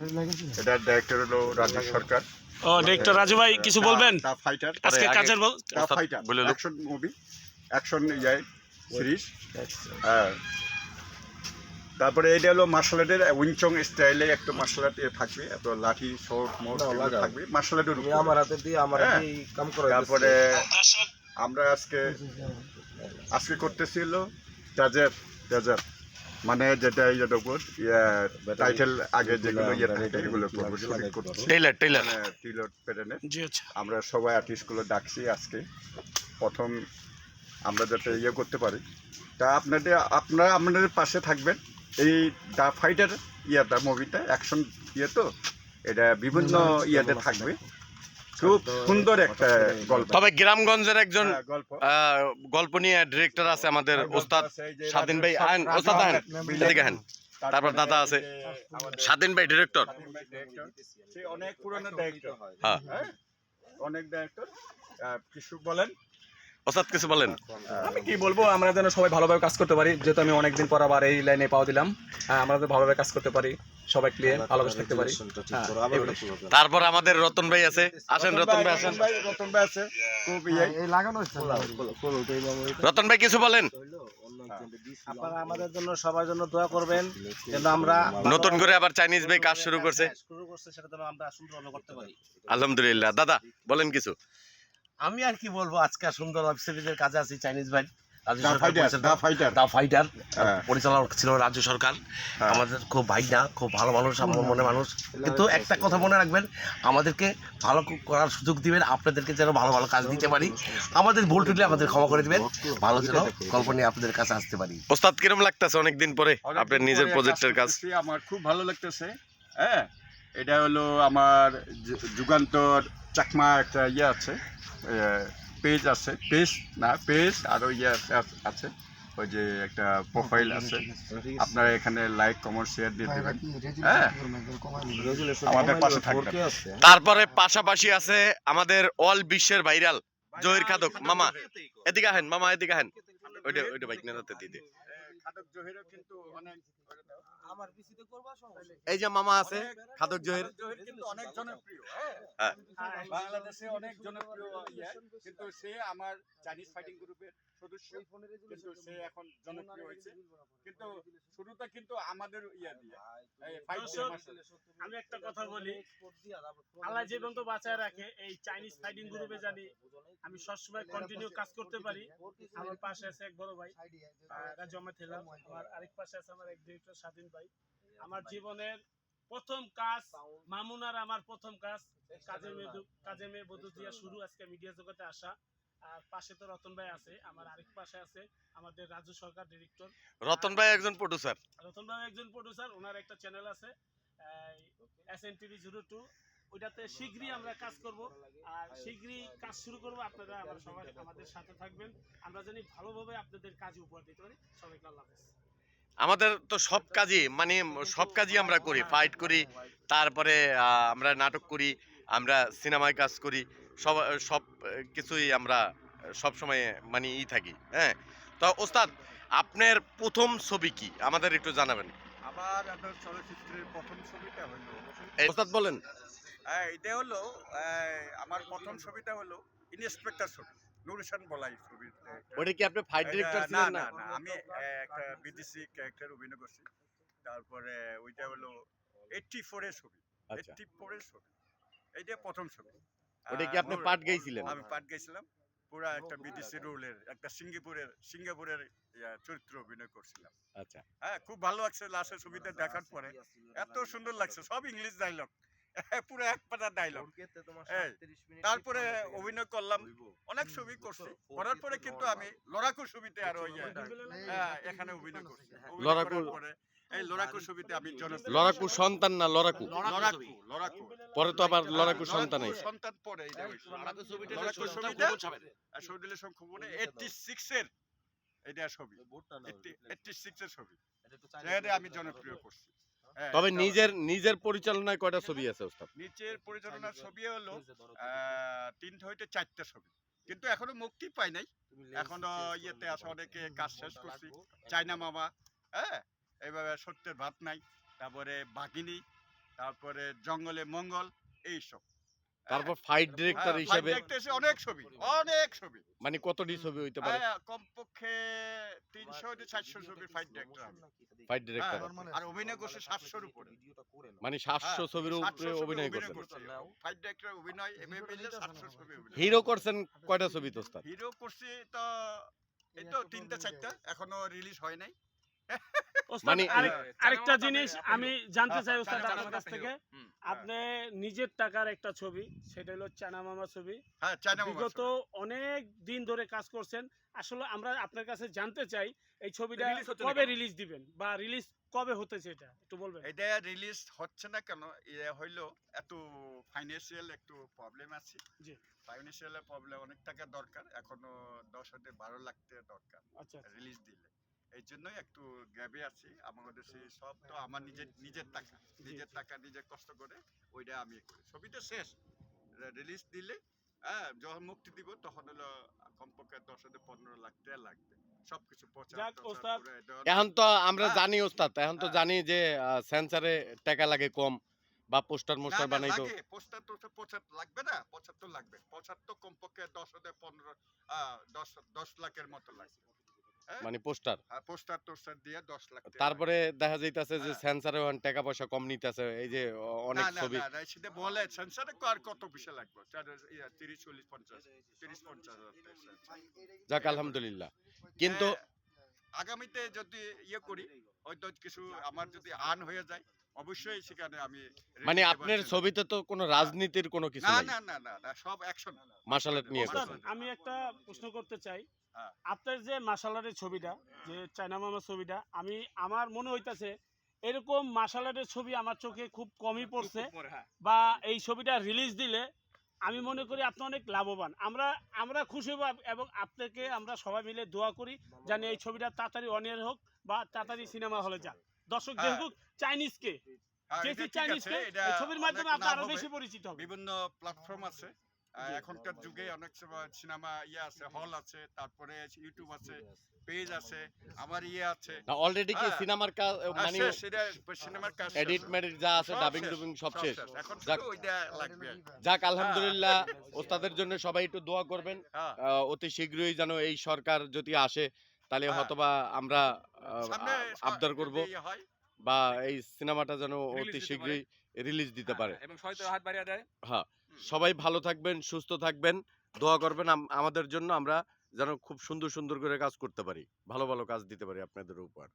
এটার ডাইরেক্টর হলো রাজু সরকার। ও ডাইরেক্টর রাজু ভাই কিছু বলবেন দা ফাইটার, আজকে কাজের the fighter action movie, action series. তারপরে এটা হলো মার্শাল আর্টের উইংচং স্টাইলে একটা মার্শাল আর্ট থাকবে, এত লাঠি শর্ট মোট থাকবে মার্শাল আর্টের উপর। আমার হাতে দিয়ে আমার কাম করে। তারপরে আমরা আজকে করতেছি হলো ট্রেজার, মানে যেটা ইয়ের উপর টাইটেল আগে যেগুলো থাকে এগুলো করবো, শুটিং করছি টেইলার প্যাটার্নে। জি আচ্ছা। আমরা সবাই আর্টিস্টগুলো ডাকছি আজকে, প্রথম আমরা যাতে করতে পারি। তা আপনারা আপনাদের পাশে থাকবেন। এই দা ফাইটার মুভিটা অ্যাকশন তো এটা বিভিন্ন ইয়েতে থাকবে, খুব সুন্দর একটা গল্প। তবে গ্রামগঞ্জের একজন গল্প গল্প নিয়ে ডিরেক্টর আছে আমাদের ওস্তাদ স্বাধীন ভাই। ওস্তাদ এদিকে আহেন। তারপর দাদা আছে স্বাধীন ভাই ডিরেক্টর। সে অনেক পুরনো ডাইরেক্টর, হ্যাঁ অনেক ডাইরেক্টর। কিছু বলেন ওস্তাদ, কিছু বলেন। আমি কি বলবো, আমরা যেন সবাই ভালোভাবে কাজ করতে পারি, যেহেতু আমি অনেকদিন পর আবার এই লাইনে পাওয়া দিলাম। আমরা যেন ভালোভাবে কাজ করতে পারি, সবাই ক্লিয়ার ভালোভাবে থাকতে পারি। তারপর আমাদের রতন ভাই আছে, আসেন রতন ভাই আসেন। রতন ভাই আছে, খুব রতন ভাই কিছু বলেন। আপনারা আমাদের জন্য সবার জন্য দোয়া করবেন, যেন আমরা নতুন করে আবার চাইনিজ ভাই কাজ শুরু করছে, সেটা যেন আমরা সুন্দরভাবে করতে পারি। আলহামদুলিল্লাহ। দাদা বলেন কিছু। আমি আর কি বলবো, আজকে সুন্দর ওয়েব সিরিজের কাজে আছি চাইনিজ ভাই। দা ফাইটার পরিচালক ছিল রাজু সরকার। আমাদের খুব ভাই না, খুব ভালো মানুষ, আমার মনে মানুষ। কিন্তু একটা কথা মনে রাখবেন, আমাদেরকে ভালো করার সুযোগ দিবেন, আপনাদেরকে যেন ভালো ভালো কাজ দিতে পারি। আমাদের ভুল টুটলে আমাদের ক্ষমা করে দিবেন, ভালো যেন গল্প নিয়ে আপনাদের কাছে আসতে পারি। ওস্তাদ কিরম লাগতেছে অনেকদিন পরে আপনার নিজের প্রজেক্টের কাজ? আমার খুব ভালো লাগতেছে। হ্যাঁ, এটা হলো আমার যুগান্তর চাকমা একটা আছে, পেজ আছে, পেজ আরও আছে, ওই যে একটা প্রোফাইল আছে। আপনারা এখানে লাইক কমেন্ট শেয়ার দিয়ে দেবেন। হ্যাঁ, আমাদের পাশে থাকবেন। তারপরে পাশাপাশি আছে আমাদের অল বিশ্বের ভাইরাল জহির খাদক। মামা এদিকে আহেন, মামা এদিকে আহেন। ওইটা বাইক নেতাতে দিয়ে দে। খাদক জহিরও কিন্তু অনেক, এই যে মামা আছে খাদক জহির, কিন্তু অনেক জনপ্রিয়। হ্যাঁ, বাংলাদেশে অনেক জনপ্রিয়, কিন্তু সে আমার চাইনিজ ফাইটিং গ্রুপের সদস্য, কিন্তু সে এখন জনপ্রিয় হয়েছে। কিন্তু শুরুটা কিন্তু আমাদের দিয়ে আমি একটা কথা বলি, আল্লাহ যে পর্যন্ত বাঁচায় রাখে এই চাইনিজ ফাইটিং গ্রুপে জানি আমি সবসময় কন্টিনিউ কাজ করতে পারি। আমার পাশে আছে এক বড় ভাই রাজু আহমেদ হেলাল, আমার আরেক পাশে আছে আমার এক ডিরেক্টর স্বাধীন ভাই। আমার জীবনের প্রথম কাজ মামুন আর আমার প্রথম কাজ কাজে মেয়ে বধূ দিয়া শুরু, আজকে মিডিয়া জগতে আসা। আর পাশে তো রতন ভাই আছে, আমার আরেক পাশে আছে আমাদের রাজু সরকার ডিরেক্টর। রতন ভাই একজন প্রোডিউসার। ওনার একটা চ্যানেল আছে SNTV02, ওইটাতে শীঘ্রই আমরা কাজ করব, আর শীঘ্রই কাজ শুরু করব। আপনারা সবাই আমাদের সাথে থাকবেন, আমরা জানি ভালোভাবে আপনাদের কাজ উপহার দিতে পারি। সবাইকে আল্লাহ হাফেজ। আমাদের তো সব কাজই সব কাজই আমরা করি, ফাইট করি, তারপরে আমরা নাটক করি, আমরা সিনেমায় কাজ করি, সব কিছুই আমরা সব সময় থাকি। হ্যাঁ, তো ওস্তাদ আপনার প্রথম ছবি কি আমাদের একটু জানাবেন? আমার চলচ্চিত্রের প্রথম ছবিটা হলো, ওস্তাদ বলেন। এটা হলো আমার প্রথম ছবিটা হলো ইন্সপেক্টর ছবি, নুরুশান বলাই ছবি। ওটা কি আপনি ফাইট ডিরেক্টর ছিলেন? না, আমি একটা বিদেশি ক্যারেক্টার অভিনয় করছি। তারপরে ওইটা হলো 84 এর ছবি, 84 এর ছবি, এইটা প্রথম ছবি। ওটা কি আপনি পার্ট গেছিলেন? আমি পার্ট গেছিলাম, পুরো একটা বিদেশি রোলের, একটা সিঙ্গাপুরের চরিত্র অভিনয় করছিলাম। আচ্ছা, হ্যাঁ, খুব ভালো লাগছে। লাস্টের ছবিটা দেখার পরে এত সুন্দর লাগছে, সব ইংলিশ ডায়লগ, পুরো এক পাতা ডায়লগ। তারপরে অভিনয় করলাম, অনেক ছবি করছি, করার পরে কিন্তু আমি লড়াকু ছবিতে আরো এখানে অভিনয় করছি। এই লড়াকু ছবিতে আমি লড়াকু সন্তান না লড়াকু পরে তো আবার লড়াকু সন্তান পরে লড়াকু ছবিটা 86 এর এটা ছবি, 86 এর ছবি, আমি জনপ্রিয় করছি। তবে নিজের পরিচালনায় কয়টা ছবি আছে ওস্তাদ? নিজের পরিচালনার ছবি হলো 3 হইতে 4টা ছবি, কিন্তু এখনো মুক্তি পাই নাই। এখনো ইয়েতে আছে, অনেকে কাজ শেষ করছি। চায়না মামা, হ্যাঁ, এইভাবে সত্যের ভাত নাই, তারপরে বাঘিনী, তারপরে জঙ্গলে মঙ্গল এইসব। তারপর ফাইট ডিরেক্টর হিসেবে অনেক ছবি, অনেক ছবি। মানে কতটি ছবি হইতে পারে কমপক্ষে 300-400 ছবির ফাইট ডিরেক্টর আমি। Fight director? আর অভিনয় করছে 700-র উপরে। মানে 700 ছবির উপরে অভিনয় করছেন। ফাইট ডিরেক্টর অভিনয় এমএ মিলে 700 ছবি অভিনয়। হিরো করছেন কয়টা ছবি তো ওস্তাদ? হিরো করছি তো এই তো 3টা-4টা, এখনো রিলিজ হয় নাই। ওস্তাদ, মানে আরেকটা জিনিস আমি জানতে চাই ওস্তাদ আপনার কাছ থেকে, আপনি নিজের টাকার একটা ছবি, সেটা হলো চায়না মামা ছবি, হ্যাঁ, চায়না মামা বিগত ছবি। অনেক দিন ধরে কাজ করছেন। আসলে আমরা আপনার কাছে জানতে চাই এই ছবিটা Release হচ্ছে না কবে কেন? রিলিজ দিবেন বা রিলিজ কবে হতেছে, এটা একটু বলবেন? এটা রিলিজ হচ্ছে না কেন? হইলো এত ফাইন্যান্সিয়াল একটু প্রবলেম আছে। জি। ফাইন্যান্সিয়াল প্রবলেম, অনেক টাকা দরকার, এখনো 10-12 লাখ টাকা দরকার আচ্ছা, রিলিজ দিলে। এই জন্যই একটু গ্যাপে আছি। আমাদের সেই সব তো আমার নিজের টাকা, নিজে কষ্ট করে ওইটা আমি করি। ছবিটা শেষ, রিলিজ দিলে যখন মুক্তি দিব তখন হলো কমপক্ষে 10-15 লাখ টাকা লাগবে, সবকিছু যাক ওস্তাদ, এখন তো আমরা হ্যাঁ। জানি ওস্তাদ, এখন তো হ্যাঁ। জানি যে সেন্সারে টাকা লাগে কম বা পোস্টার মোস্টার বানাই তো পোস্টার তো 75 লাগবে না, 75 লাগবে। 75 কমপক্ষে 10 লাখের মতো লাগবে। হ্যাঁ? মানে পোস্টার। পোস্টার টোস্টার দিয়ে 10 লাখ টাকা তারপরে দেখা যাইতাছে যে হ্যাঁ। সেন্সারে টাকা পয়সা কম নিতেছে, এই যে অনেক ছবি। না, সেটা বলে সেন্সারে আর কত পয়সা লাগবে? 30-40-50 হাজার টাকা সেন্সার। যাক আলহামদুলিল্লাহ। কিন্তু আগামীতে যদি করি, হয়তো কিছু আমার যদি আর্ন হয়ে যায়, অবশ্যই সেখানে আমি মানে আপনার ছবিতে তো কোনো রাজনীতির কোনো কিছু না নাই, না না না না, সব অ্যাকশন। মার্শাল নিয়ে ওস্তাদ, করছেন। আমি একটা প্রশ্ন করতে চাই। হ্যাঁ। আপনার যে মার্শাল আর্টের ছবিটা, যে চায়না মামা ছবিটা, আমার মনে হইতাছে এরকম মার্শাল আর্টের ছবি আমার চোখে খুব কমই পড়ছে, বা এই ছবিটা রিলিজ দিলে আমি মনে করি আপনি অনেক লাভবান। আমরা খুশি হব এবং আপনাকে আমরা সবাই মিলে দোয়া করি জানি এই ছবিটা তাড়াতাড়ি অন এয়ার হোক বা তাড়াতাড়ি সিনেমা হলে যাক, দর্শক হ্যাঁ। দেখুক চাইনিজকে, চাইনিজকে এই ছবির মাধ্যমে আপনি আরো বেশি পরিচিত হবে। বিভিন্ন প্ল্যাটফর্ম আছে। এখনকার যুগে অনেক সিনেমা আছে, হল আছে, তারপরে ইউটিউব আছে, পেজ আছে, আমার আছে। অলরেডি কি হ্যাঁ। সিনেমার কাজ মানে শেষ, এটা সিনেমার কাজ শেষ। এডিট মেডিট যা আছে, সব ডাবিং শেষ, ডুবিং সব সব শেষ। শেষ। এখন যাক। শুধু ওইটা লাগবে আর কি। যাক আলহামদুলিল্লাহ, ওস্তাদের জন্য সবাই একটু দোয়া করবেন। হ্যাঁ। অতি শীঘ্রই যেন এই সরকার যদি আসে, তাহলে হ্যাঁ। হয়তোবা আমরা সামনে আবদার করব যদি হয়, বা এই সিনেমাটা যেন অতি শীঘ্রই রিলিজ দিতে পারে। এবং সহায়তা হাত বাড়িয়ে দেয়। হ্যাঁ, সবাই ভালো থাকবেন, সুস্থ থাকবেন, দোয়া করবেন আমাদের জন্য, আমরা যেন খুব সুন্দর সুন্দর করে কাজ করতে পারি, ভালো ভালো কাজ দিতে পারি আপনাদের উপহার।